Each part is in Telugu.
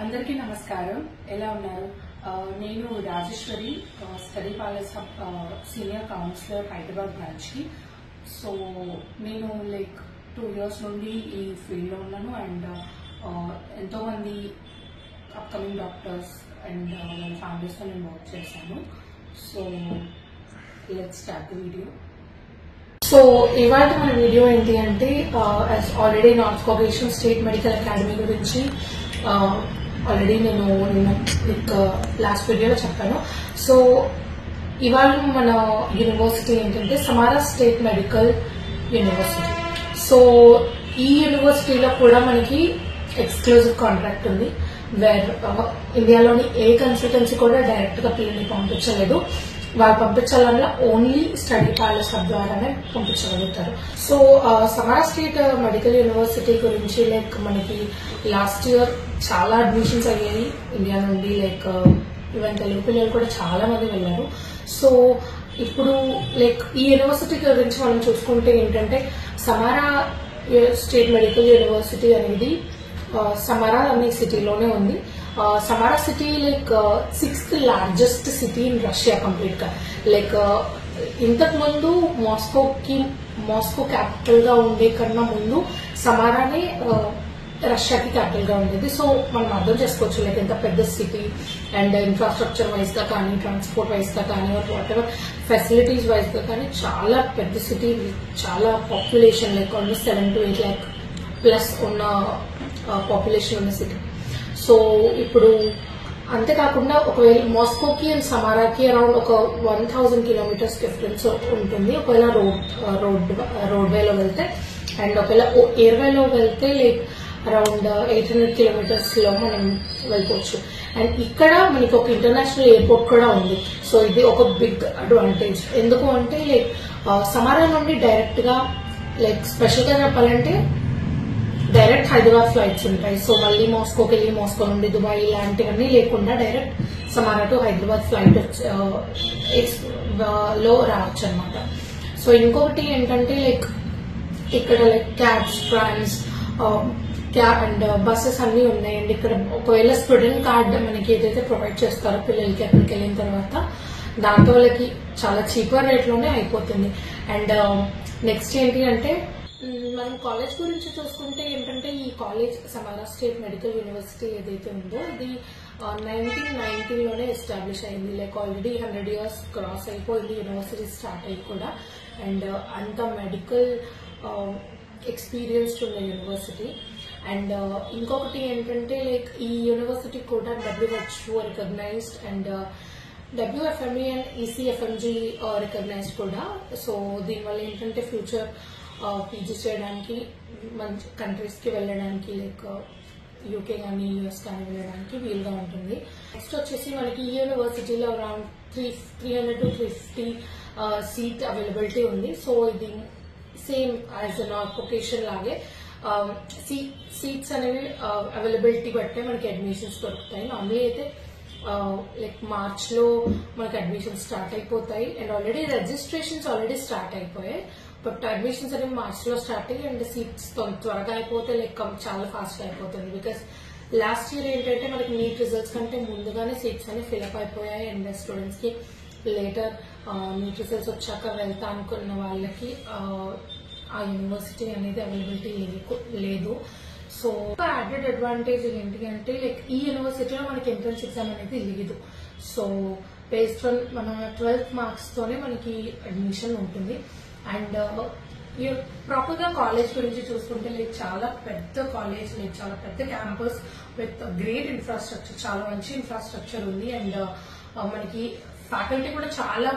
అందరికీ నమస్కారం. ఎలా ఉన్నారు? నేను Rajeshwari, Study Palace senior counsellor Hyderabad branch కి. సో నేను 2 years నుండి ఈ ఫీల్డ్ లో ఉన్నాను అండ్ ఎంతో మంది అప్కమింగ్ డాక్టర్స్ అండ్ వాళ్ళ ఫ్యామిలీస్ తో నేను వర్క్ చేశాను. So let's start the video. So ఇవాళ మన వీడియో ఏంటి అంటే already north cooperation state medical academy గురించి ఆల్రెడీ నేను లాస్ట్ వీడియోలో చెప్పాను. సో ఇవాళ మన యూనివర్సిటీ ఏంటంటే సమారా స్టేట్ మెడికల్ యూనివర్సిటీ. సో ఈ యూనివర్సిటీలో కూడా మనకి ఎక్స్క్లూజివ్ కాంట్రాక్ట్ ఉంది. వేర్ ఇండియాలోని ఏ కన్సల్టెన్సీ కూడా డైరెక్ట్ గా పిల్లల్ని పంపించలేదు. వాళ్ళు పంపించాలన్నా ఓన్లీ స్టడీ ప్యాలెస్ ద్వారానే పంపించగలుగుతారు. సో సమారా స్టేట్ మెడికల్ యూనివర్సిటీ గురించి మనకి లాస్ట్ ఇయర్ చాలా అడ్మిషన్స్ అయ్యాయి ఇండియా నుండి. ఈవెన్ తెలుగు పిల్లలు కూడా చాలా మంది వెళ్ళారు. సో ఇప్పుడు ఈ యూనివర్సిటీ గురించి మనం చూసుకుంటే ఏంటంటే సమారా స్టేట్ మెడికల్ యూనివర్సిటీ అనేది సమారా అనే సిటీలోనే ఉంది. Samara city 6th largest city in Russia complete గా. ఇంతకు ముందు మాస్కో క్యాపిటల్ గా ఉండే కన్నా ముందు సమారానే రష్యాకి క్యాపిటల్ గా ఉండేది. సో మనం అర్థం చేసుకోవచ్చు ఎంత పెద్ద సిటీ అండ్ ఇన్ఫ్రాస్ట్రక్చర్ వైజ్ గా కానీ, ట్రాన్స్పోర్ట్ వైజ్ గా కానీ, వాట్ ఎవర్ ఫెసిలిటీస్ వైజ్ గా కానీ చాలా పెద్ద సిటీ, చాలా population almost 7 to 8 lakh plus ఉన్న పాపులేషన్ ఉన్న సిటీ. సో ఇప్పుడు అంతేకాకుండా ఒకవేళ మాస్కోకి అండ్ సమారాకి అరౌండ్ ఒక 1000 kilometers డిఫరెన్స్ ఉంటుంది ఒకవేళ రోడ్ వేలో వెళ్తే. అండ్ ఒకవేళ ఎయిర్ వేలో వెళ్తే అరౌండ్ 800 kilometers లో మనం వెళ్ళిపోవచ్చు. అండ్ ఇక్కడ మనకి ఒక ఇంటర్నేషనల్ ఎయిర్పోర్ట్ కూడా ఉంది. సో ఇది ఒక బిగ్ అడ్వాంటేజ్. ఎందుకు అంటే సమారా నుండి డైరెక్ట్ గా స్పెషల్ గా చెప్పాలంటే డైరెక్ట్ హైదరాబాద్ ఫ్లైట్స్ ఉంటాయి. సో మళ్ళీ మాస్కోకి వెళ్ళి మాస్కో నుండి దుబాయ్ ఇలాంటివన్నీ లేకుండా డైరెక్ట్ సమారా టు హైదరాబాద్ ఫ్లైట్ లో రావచ్చు అనమాట. సో ఇంకొకటి ఏంటంటే ఇక్కడ క్యాబ్స్, ట్రాన్స్ అండ్ బస్సెస్ అన్ని ఉన్నాయి. అండ్ ఇక్కడ ఒకవేళ స్టూడెంట్ కార్డ్ మనకి ఏదైతే ప్రొవైడ్ చేస్తారో పిల్లలకి అక్కడికి వెళ్ళిన తర్వాత దాంతో వాళ్ళకి చాలా చీపర్ రేట్ లోనే అయిపోతుంది. అండ్ నెక్స్ట్ ఏంటి అంటే మనం కాలేజ్ గురించి చూసుకుంటే ఏంటంటే ఈ college Samara state medical university ఏదైతే ఉందో ఇది 1990 లోనే ఎస్టాబ్లిష్ అయింది. ఆల్రెడీ 100 years క్రాస్ అయిపోయింది యూనివర్సిటీ స్టార్ట్ అయ్యి కూడా. అండ్ అంత మెడికల్ ఎక్స్పీరియన్స్ ఉన్న యూనివర్సిటీ. అండ్ ఇంకొకటి ఏంటంటే ఈ యూనివర్సిటీ కూడా WHO recognised and WFME and ECFMG recognised కూడా. సో దీనివల్ల ఏంటంటే ఫ్యూచర్ పీజీ చేయడానికి మంచి కంట్రీస్ కి వెళ్ళడానికి యూకే కానీ యూఎస్ కానీ వెళ్ళడానికి వీలుగా ఉంటుంది. నెక్స్ట్ వచ్చేసి మనకి ఈ యూనివర్సిటీలో అరౌండ్ 300 to 350 సీట్ అవైలబిలిటీ ఉంది. సో ఇది సేమ్ యాజ్ నార్త్ లొకేషన్ లాగే సీట్స్ అనేవి అవైలబిలిటీ బట్టే మనకి అడ్మిషన్స్ దొరుకుతాయి. నార్మల్లీ అయితే మార్చ్ లో మనకి అడ్మిషన్స్ స్టార్ట్ అయిపోతాయి. And already registrations already start అయిపోయాయి. బట్ అడ్మిషన్స్ అనేవి మార్చ్ లో స్టార్ట్ అయ్యి అండ్ సీట్స్ త్వరగా అయిపోతే చాలా ఫాస్ట్ గా అయిపోతుంది. బికాస్ లాస్ట్ ఇయర్ ఏంటంటే మనకి నీట్ రిజల్ట్స్ కంటే ముందుగానే సీట్స్ అనేవి ఫిల్అప్ అయిపోయాయి. అండ్ స్టూడెంట్స్ కి లేటర్ నీట్ రిజల్ట్స్ వచ్చాక వెళ్తా అనుకున్న వాళ్ళకి ఆ యూనివర్సిటీ అనేది అవైలబిలిటీ లేదు. సో యాడెడ్ అడ్వాంటేజ్ ఏంటి అంటే ఈ యూనివర్సిటీలో మనకి ఎంట్రన్స్ ఎగ్జామ్ అనేది లేదు. సో బేస్డ్ ఆన్ మన 12th మార్క్స్ తోనే మనకి అడ్మిషన్ ఉంటుంది. అండ్ ప్రాపర్ గా కాలేజ్ గురించి చూసుకుంటే చాలా పెద్ద కాలేజ్, చాలా పెద్ద క్యాంపస్ విత్ గ్రేట్ ఇన్ఫ్రాస్ట్రక్చర్, చాలా మంచి ఇన్ఫ్రాస్ట్రక్చర్ ఉంది. అండ్ మనకి ఫ్యాకల్టీ కూడా చాలా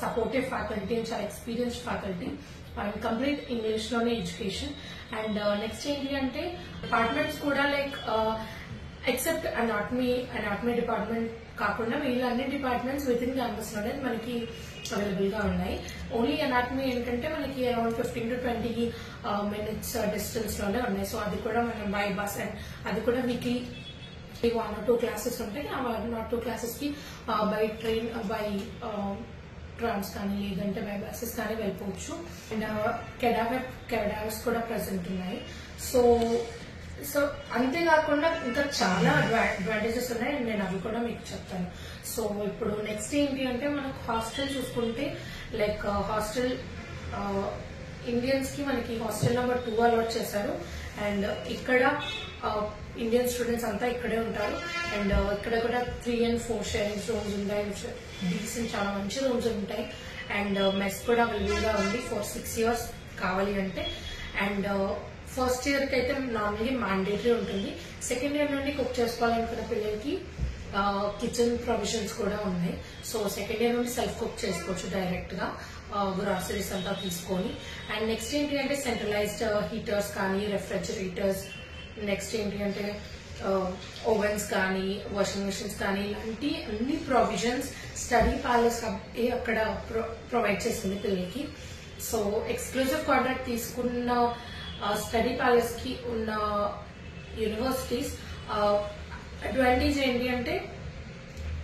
సపోర్టివ్ ఫ్యాకల్టీ, చాలా experienced faculty and complete English లోనే ఎడ్యుకేషన్. అండ్ నెక్స్ట్ ఏంటి అంటే డిపార్ట్మెంట్స్ కూడా ఎక్సెప్ట్ అనాటమీ డిపార్ట్మెంట్ కాకుండా మిగిలిన అన్ని డిపార్ట్మెంట్స్ విత్ ఇన్ క్యాంపస్ లోనే మనకి అవైలబుల్ గా ఉన్నాయి. ఓన్లీ అనాటమీ ఏంటంటే మనకి అరౌండ్ 15 to 20 minutes డిస్టెన్స్ లోనే ఉన్నాయి. సో అది కూడా మనం బై బస్ అండ్ అది కూడా వీక్లీ 1 or 2 క్లాసెస్ ఉంటాయి. ఆ 1 or 2 క్లాసెస్ కి బై ట్రైన్ బై ఎలక్ట్రాన్స్ కానీ లేదంటే వెబ్ యాక్సెస్ కానీ వెళ్ళిపోవచ్చు. అండ్ కెడావర్స్ కూడా ప్రెసెంట్ ఉన్నాయి. సో అంతేకాకుండా ఇంకా చాలా అడ్వాంటేజెస్ ఉన్నాయి, నేను అవి కూడా మీకు చెప్తాను. సో ఇప్పుడు నెక్స్ట్ ఏంటి అంటే మనకు హాస్టల్ చూసుకుంటే లైక్ హాస్టల్ ఇండియన్స్ కి మనకి హాస్టల్ నెంబర్ 2 అలాట్ చేశారు. అండ్ ఇక్కడ ఇండియన్ స్టూడెంట్స్ అంతా ఇక్కడే ఉంటారు. అండ్ ఇక్కడ కూడా 3 and 4 షేరింగ్ రూమ్స్ ఉంటాయి, డీసెంట్ చాలా మంచి రూమ్స్ ఉంటాయి. అండ్ మెస్ కూడా అవైలబుల్ గా ఉంది ఫర్ 6 years కావాలి అంటే. అండ్ ఫస్ట్ ఇయర్ కి అయితే నార్మల్గా మ్యాండేటరీ ఉంటుంది. సెకండ్ ఇయర్ నుండి కుక్ చేసుకోవాలనుకున్న పిల్లలకి కిచెన్ ప్రొవిజన్స్ కూడా ఉన్నాయి. సో సెకండ్ ఇయర్ నుండి సెల్ఫ్ కుక్ చేసుకోవచ్చు డైరెక్ట్ గా గ్రాసరీస్ అంతా తీసుకొని. అండ్ నెక్స్ట్ ఏంటి అంటే సెంట్రలైజ్డ్ హీటర్స్ కానీ రెఫ్రిజిరేటర్స్, నెక్స్ట్ ఏంటి అంటే ఓవెన్స్ కానీ వాషింగ్ మెషిన్స్ కానీ ఇలాంటి అన్ని ప్రొవిజన్స్ స్టడీ ప్యాలెస్ అక్కడ ప్రొవైడ్ చేస్తుంది పిల్లలకి. సో ఎక్స్క్లూజివ్ కాంట్రాక్ట్ తీసుకున్న స్టడీ ప్యాలెస్ కి ఉన్న యూనివర్సిటీస్ అడ్వాంటేజ్ ఏంటి అంటే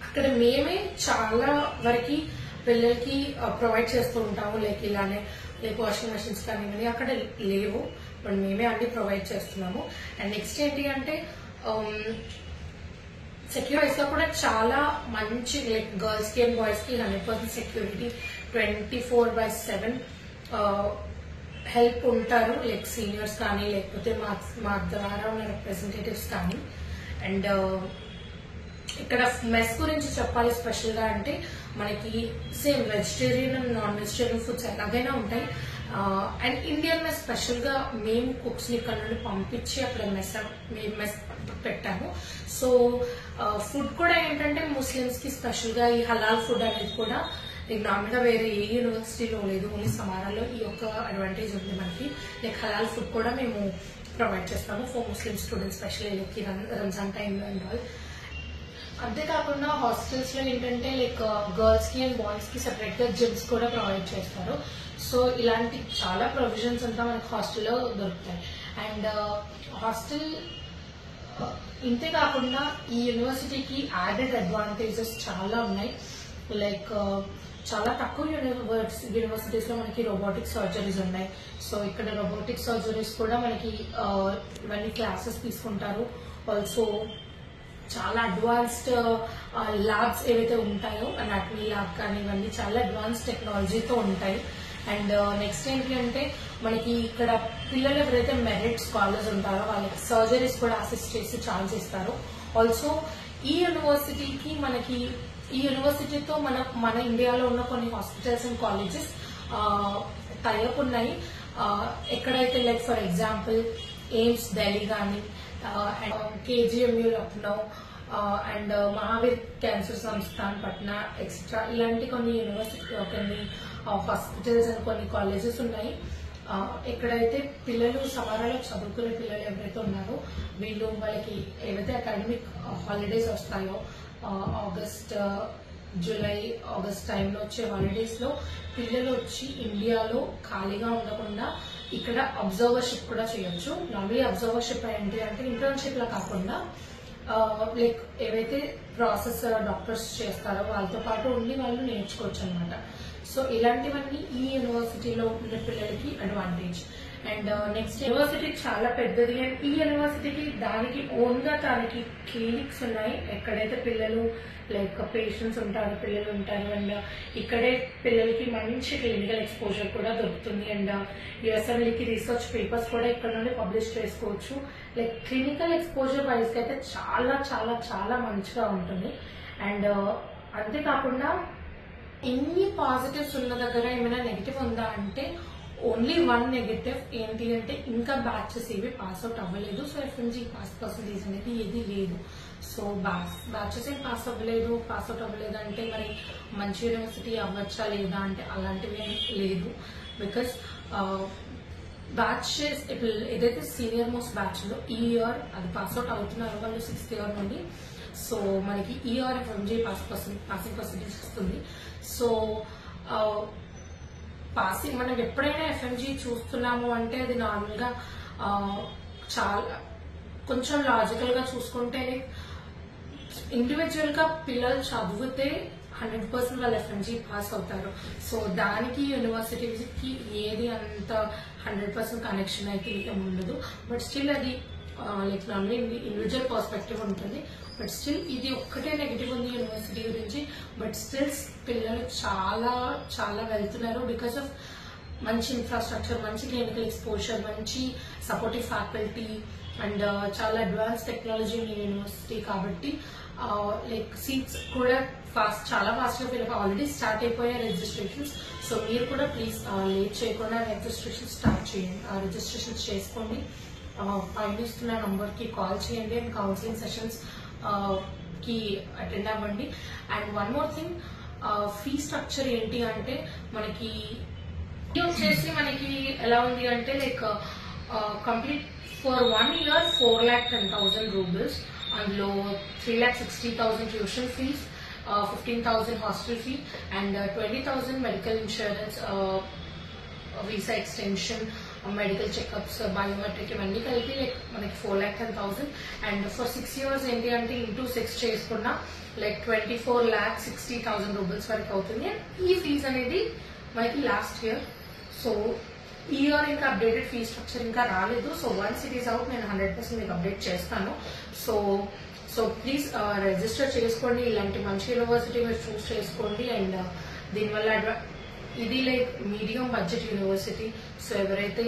అక్కడ మేమే చాలా వరకు పిల్లలకి ప్రొవైడ్ చేస్తూ ఉంటాము. లైక్ ఇలానే లైక్ వాషింగ్ మెషిన్స్ కానీ అక్కడ లేవు, బట్ మేమే అన్ని ప్రొవైడ్ చేస్తున్నాము. అండ్ నెక్స్ట్ ఏంటి అంటే సెక్యూరిటీస్ లో కూడా చాలా మంచి లైక్ గర్ల్స్ కి అండ్ బాయ్స్ కి 100% సెక్యూరిటీ 24/7 హెల్ప్ ఉంటారు. లైక్ సీనియర్స్ కానీ లేకపోతే మా ద్వారా ఉన్న రిప్రజెంటేటివ్స్ కానీ. అండ్ ఇక్కడ మెస్ గురించి చెప్పాలి స్పెషల్ గా అంటే మనకి same vegetarian and non vegetarian foods ఎలాగైనా ఉంటాయి. అండ్ ఇండియన్ మెస్ స్పెషల్ గా మేము కుక్స్ ని ఇక్కడ నుండి పంపించి అక్కడ మెస్ పెట్టాము. సో ఫుడ్ కూడా ఏంటంటే ముస్లిమ్స్ కి స్పెషల్ గా ఈ హలాల్ ఫుడ్ అనేది కూడా నార్మల్ గా వేరే ఏ యూనివర్సిటీలో లేదు, ఓన్లీ సమారాలో ఈ యొక్క అడ్వాంటేజ్ ఉంది మనకి. లైక్ హలాల్ ఫుడ్ కూడా మేము ప్రొవైడ్ చేస్తాము for Muslim students specially like Ramzan టైంలో అండ్ ఆల్. అంతేకాకుండా హాస్టల్స్ లో ఏంటంటే లైక్ గర్ల్స్ కి అండ్ బాయ్స్ కి సెపరేట్ గా జిమ్స్ కూడా ప్రొవైడ్ చేస్తారు. సో ఇలాంటి చాలా ప్రొవిజన్స్ అంతా మనకి హాస్టల్లో దొరుకుతాయి. అండ్ హాస్టల్ ఇంతే కాకుండా ఈ యూనివర్సిటీకి యాడెడ్ అడ్వాంటేజెస్ చాలా ఉన్నాయి. లైక్ చాలా తక్కువ యూనివర్సిటీస్ లో మనకి రోబోటిక్ సర్జరీస్ ఉన్నాయి. సో ఇక్కడ రోబోటిక్ సర్జరీస్ కూడా మనకి ఇవన్నీ క్లాసెస్ తీసుకుంటారు. ఆల్సో చాలా అడ్వాన్స్డ్ ల్యాబ్స్ ఏవైతే ఉంటాయో అనాటమీ ల్యాబ్ కానీ ఇవన్నీ చాలా అడ్వాన్స్ టెక్నాలజీతో ఉంటాయి. అండ్ నెక్స్ట్ ఏంటి అంటే మనకి ఇక్కడ పిల్లలు ఎవరైతే మెరిట్ స్కాలర్స్ ఉంటారో వాళ్ళకి సర్జరీస్ కూడా అసిస్ట్ చేసి ఛాన్స్ ఇస్తారు. ఆల్సో ఈ యూనివర్సిటీకి మనకి ఈ యూనివర్సిటీతో మన ఇండియాలో ఉన్న కొన్ని హాస్పిటల్స్ అండ్ కాలేజెస్ టైఅప్ ఉన్నాయి. ఎక్కడైతే like for example AIIMS Delhi కానీ KGMU Lucknow and Mahavir cancer Samsthan Patna etcetera ఇలాంటి కొన్ని కొన్ని హాస్పిటల్స్ అండ్ కొన్ని కాలేజెస్ ఉన్నాయి. ఎక్కడైతే పిల్లలు సమారాలో చదువుకునే పిల్లలు ఎవరైతే ఉన్నారో వాళ్ళకి ఏవైతే అకాడమిక్ హాలిడేస్ వస్తాయో ఆగస్ట్ జూలై ఆగస్ట్ టైంలో వచ్చే హాలిడేస్ లో పిల్లలు వచ్చి ఇండియాలో ఖాళీగా ఉండకుండా ఇక్కడ అబ్జర్వర్షిప్ కూడా చేయొచ్చు. నార్మల్లీ అబ్జర్వర్షిప్ ఏంటి అంటే ఇంటర్న్షిప్ లా కాకుండా లైక్ ఏవైతే ప్రాసెస్ డాక్టర్స్ చేస్తారో వాళ్ళతో పాటు ఉండి వాళ్ళు నేర్చుకోవచ్చు అనమాట. సో ఇలాంటివన్నీ ఈ యూనివర్సిటీలో ఉన్న పిల్లలకి అడ్వాంటేజ్. అండ్ నెక్స్ట్ యూనివర్సిటీ చాలా పెద్దది అండ్ ఈ యూనివర్సిటీకి దానికి ఓన్ గా దానికి క్లినిక్స్ ఉన్నాయి. ఎక్కడైతే పిల్లలు లైక్ పేషెంట్స్ ఉంటారు పిల్లలు ఉంటారు అండ్ ఇక్కడే పిల్లలకి మంచి క్లినికల్ ఎక్స్పోజర్ కూడా దొరుకుతుంది. అండ్ యూఎస్ఎంఎల్కి రీసెర్చ్ పేపర్స్ కూడా ఇక్కడ నుండి పబ్లిష్ చేసుకోవచ్చు. లైక్ క్లినికల్ ఎక్స్పోజర్ వైజ్ అయితే చాలా చాలా చాలా మంచిగా ఉంటుంది. అండ్ అంతేకాకుండా ఎన్ని పాజిటివ్స్ ఉన్న దగ్గర ఏమైనా నెగిటివ్ ఉందా అంటే ఓన్లీ 1 నెగిటివ్ ఏంటి అంటే ఇంకా బ్యాచెస్ ఏవి పాస్ అవుట్ అవ్వలేదు. సో FMG పాస్% అనేది ఏది లేదు. సో బ్యాచెస్ ఏం పాస్ అవుట్ అవ్వలేదు అంటే మరి మంచి యూనివర్సిటీ అవ్వచ్చా లేదా అంటే అలాంటివి ఏం లేదు. బికాస్ బ్యాచెస్ ఇప్పుడు ఏదైతే సీనియర్ మోస్ట్ బ్యాచ్ లో ఈ ఇయర్ అది పాస్ అవుట్ అవుతున్నారు వాళ్ళు 6th year నుండి. సో మనకి ఈ ఇయర్ FMG పాసింగ్ పర్సెంటేజ్ వస్తుంది. సో పాసింగ్ మనం ఎప్పుడైనా FMG చూస్తున్నాము అంటే అది నార్మల్ గా చాలా కొంచెం లాజికల్ గా చూసుకుంటే ఇండివిజువల్ గా పిల్లలు చదివితే 100% వాళ్ళు FMG పాస్ అవుతారు. సో దానికి యూనివర్సిటీకి ఏది అంత 100% కనెక్షన్ అయితే ఏమి ఉండదు. బట్ స్టిల్ అది లైక్ నార్మల్లీ ఇండివిజువల్ పర్స్పెక్టివ్ ఉంటుంది. బట్ స్టిల్ ఇది ఒక్కటే నెగిటివ్ ఉంది యూనివర్సిటీ గురించి. బట్ స్టిల్ పిల్లలు చాలా చాలా వెళ్తున్నారు బికాస్ ఆఫ్ మంచి ఇన్ఫ్రాస్ట్రక్చర్, మంచి క్లినికల్ ఎక్స్పోజర్, మంచి సపోర్టివ్ ఫ్యాకల్టీ అండ్ చాలా అడ్వాన్స్ టెక్నాలజీ ఉన్న యూనివర్సిటీ కాబట్టి లైక్ సీట్స్ కూడా చాలా ఫాస్ట్ గా ఫిల్ ఆల్రెడీ స్టార్ట్ అయిపోయాయి రిజిస్ట్రేషన్స్. సో మీరు కూడా ప్లీజ్ లేట్ చేయకుండా రిజిస్ట్రేషన్ స్టార్ట్ చేయండి, రిజిస్ట్రేషన్ చేసుకోండి. పైన ఇస్తున్న నంబర్ కి కాల్ చేయండి అండ్ కౌన్సిలింగ్ సెషన్స్ కి అటెండ్ అవ్వండి. And one more thing, fee structure ఏంటి అంటే మనకి వచ్చేసి మనకి ఎలా ఉంది అంటే like complete for 1 year 4,10,000 rupees. అందులో 3,60,000 tuition fees, 15,000 hostel fee and 20,000 medical insurance, visa extension, medical checkups, biometric ఇవన్నీ కలిపి లైక్ మనకి 4,10,000. అండ్ ఫర్ 6 years ఏంటి అంటే ఇంటూ 6 చేసుకున్న లైక్ 24,60,000 రూపీస్ వరకు అవుతుంది. ఈ ఫీజ్ అనేది మనకి లాస్ట్ ఇయర్. సో ఈ ఇయర్ ఇంకా అప్డేటెడ్ ఫీ స్ట్రక్చర్ ఇంకా రాలేదు. So once it is out నేను 100% మీకు అప్డేట్ చేస్తాను. సో ప్లీజ్ రిజిస్టర్ చేసుకోండి. ఇలాంటి మంచి యూనివర్సిటీ మీరు చూస్ చేసుకోండి. అండ్ దీనివల్ల ఇది like medium budget university. So ఎవరైతే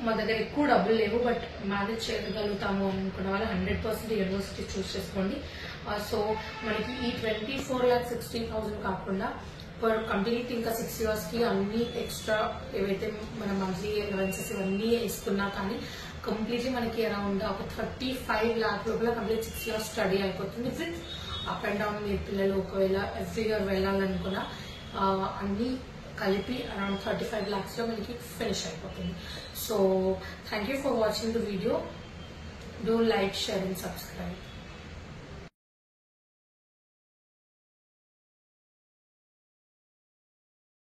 మా దగ్గర ఎక్కువ డబ్బులు లేవు బట్ మేనేజ్ చేయగలుగుతాము అనుకున్న వాళ్ళు 100% యూనివర్సిటీ చూస్ చేసుకోండి. సో మనకి ఈ 24,60,000 కాకుండా పర్ కంప్లీట్ ఇంకా 6 years కి అన్ని ఎక్స్ట్రా ఏవైతే మన మంత్లీ అలవెన్సెస్ ఇవన్నీ ఇస్తున్నా కానీ కంప్లీట్లీ మనకి అరౌండ్ ఒక 35 lakh లోపల కంప్లీట్ 6 years స్టడీ అయిపోతుంది. విత్ అప్ అండ్ డౌన్ మీ పిల్లలు ఒకవేళ ఎవ్రీ ఇయర్ వెళ్ళాలనుకున్నా అన్ని కలిపి అరౌండ్ 35 lakhs లో మనకి ఫినిష్ అయిపోతుంది. So thank you for watching the video. Do like, share and subscribe.